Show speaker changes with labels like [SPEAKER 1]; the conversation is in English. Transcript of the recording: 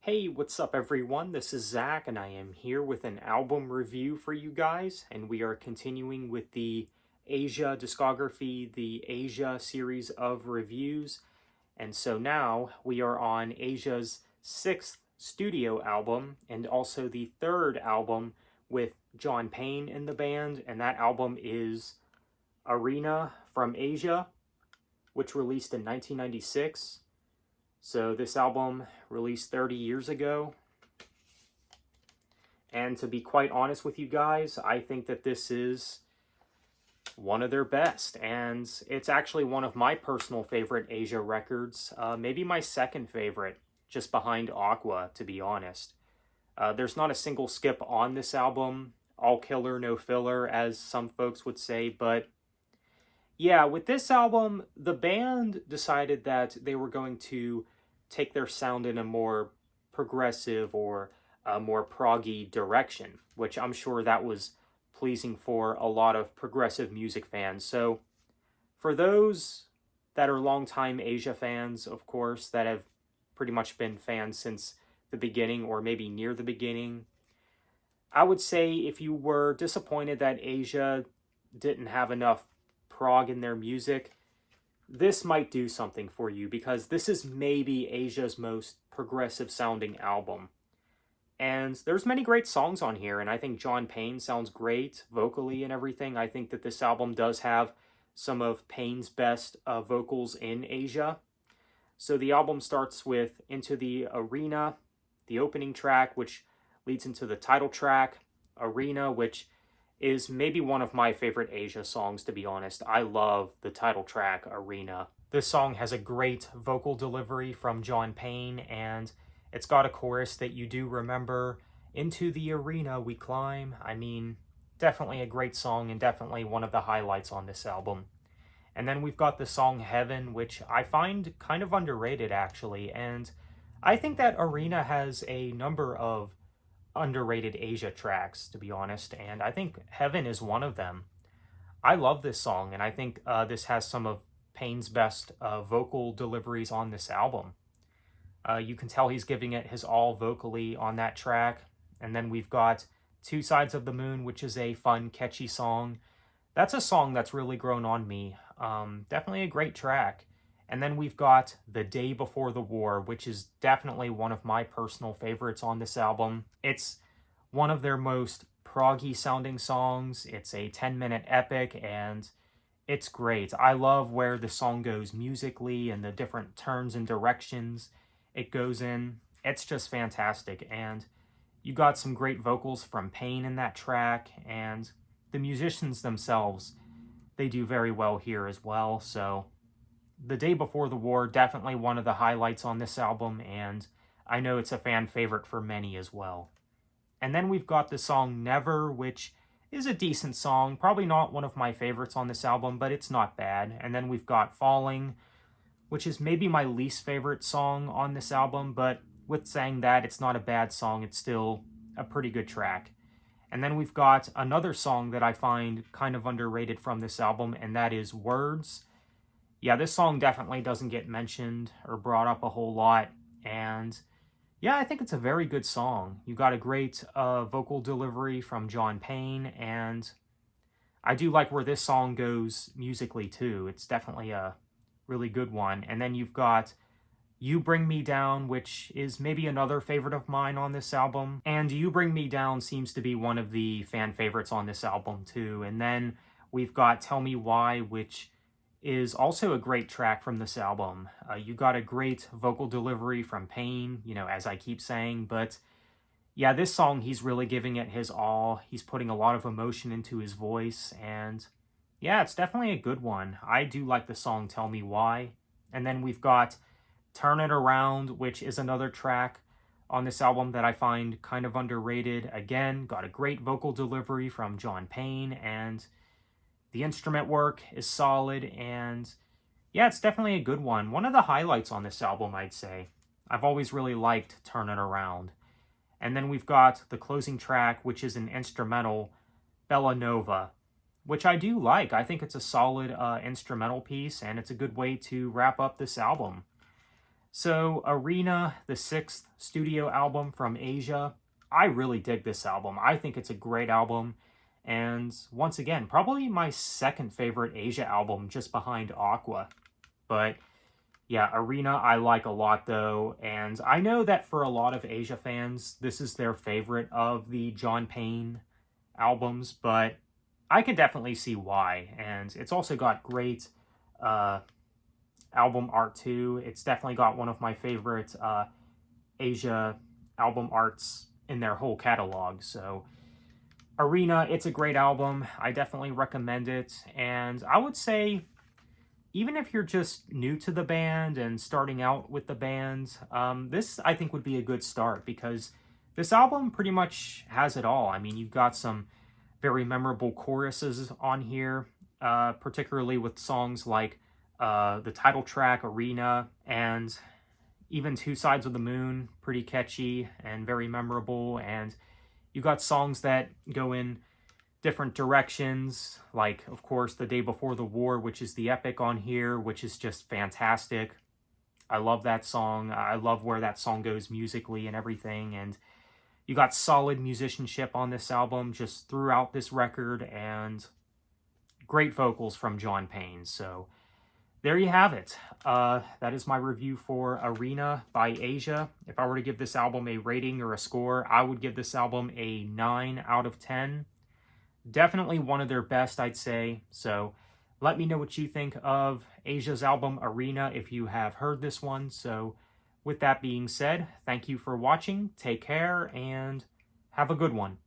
[SPEAKER 1] Hey, what's up everyone? This is Zach and I am here with an album review for you guys, and we are continuing with the Asia discography, the Asia series of reviews. And so now we are on Asia's sixth studio album and also the third album with John Payne in the band, and that album is Arena from Asia, which released in 1996. So this album released 30 years ago. And to be quite honest with you guys, I think that this is one of their best. And it's actually one of my personal favorite Asia records. Maybe my second favorite, just behind Aqua, to be honest. There's not a single skip on this album. All killer, no filler, as some folks would say. But yeah, with this album, the band decided that they were going to take their sound in a more progressive or a more proggy direction, which I'm sure that was pleasing for a lot of progressive music fans. So for those that are longtime Asia fans, of course, that have pretty much been fans since the beginning or maybe near the beginning, I would say if you were disappointed that Asia didn't have enough prog in their music, this might do something for you, because this is maybe Asia's most progressive sounding album. And there's many great songs on here, and I think John Payne sounds great vocally and everything. I think that this album does have some of Payne's best vocals in Asia. So the album starts with Into the Arena, the opening track, which leads into the title track, Arena, which is maybe one of my favorite Asia songs, to be honest. I love the title track, Arena. This song has a great vocal delivery from John Payne, and it's got a chorus that you do remember. Into the arena we climb. I mean, definitely a great song and definitely one of the highlights on this album. And then we've got the song Heaven, which I find kind of underrated, actually. And I think that Arena has a number of underrated Asia tracks, to be honest, and I think Heaven is one of them. I love this song, and I think this has some of Payne's best vocal deliveries on this album. You can tell he's giving it his all vocally on that track. And then we've got Two Sides of the Moon, which is a fun, catchy song. That's a song that's really grown on me. Definitely a great track. And then we've got The Day Before the War, which is definitely one of my personal favorites on this album. It's one of their most proggy sounding songs. It's a 10-minute epic, and it's great. I love where the song goes musically and the different turns and directions it goes in. It's just fantastic. And you got some great vocals from Payne in that track, and the musicians themselves, they do very well here as well. So The Day Before the War, definitely one of the highlights on this album, and I know it's a fan favorite for many as well. And then we've got the song Never, which is a decent song. Probably not one of my favorites on this album, but it's not bad. And then we've got Falling, which is maybe my least favorite song on this album, but with saying that, it's not a bad song. It's still a pretty good track. And then we've got another song that I find kind of underrated from this album, and that is Words. Yeah, this song definitely doesn't get mentioned or brought up a whole lot. And yeah, I think it's a very good song. You got a great vocal delivery from John Payne, and I do like where this song goes musically too. It's definitely a really good one. And then you've got You Bring Me Down, which is maybe another favorite of mine on this album. And You Bring Me Down seems to be one of the fan favorites on this album too. And then we've got Tell Me Why, which is also a great track from this album. You got a great vocal delivery from Payne, as I keep saying, but yeah, this song, he's really giving it his all. He's putting a lot of emotion into his voice, and yeah, it's definitely a good one. I do like the song Tell Me Why. And then we've got Turn It Around, which is another track on this album that I find kind of underrated. Again, got a great vocal delivery from John Payne, and the instrument work is solid, and yeah, it's definitely a good one. One of the highlights on this album, I'd say. I've always really liked Turn It Around. And then we've got the closing track, which is an instrumental, Bella Nova, which I do like. I think it's a solid instrumental piece, and it's a good way to wrap up this album. So, Arena, the 6th studio album from Asia, I really dig this album. I think it's a great album. And once again, probably my second favorite Asia album, just behind Aqua. But yeah, Arena I like a lot though. And I know that for a lot of Asia fans, this is their favorite of the John Payne albums. But I can definitely see why. And it's also got great album art too. It's definitely got one of my favorite Asia album arts in their whole catalog. So Arena, it's a great album. I definitely recommend it. And I would say, even if you're just new to the band and starting out with the band, this I think would be a good start, because this album pretty much has it all. I mean, you've got some very memorable choruses on here, particularly with songs like the title track, Arena, and even Two Sides of the Moon, pretty catchy and very memorable. And you got songs that go in different directions, like, of course, The Day Before the War, which is the epic on here, which is just fantastic. I love that song. I love where that song goes musically and everything. And you got solid musicianship on this album just throughout this record, and great vocals from John Payne. So there you have it. That is my review for Arena by Asia. If I were to give this album a rating or a score, I would give this album a 9 out of 10. Definitely one of their best, I'd say. So let me know what you think of Asia's album Arena if you have heard this one. So with that being said, thank you for watching. Take care and have a good one.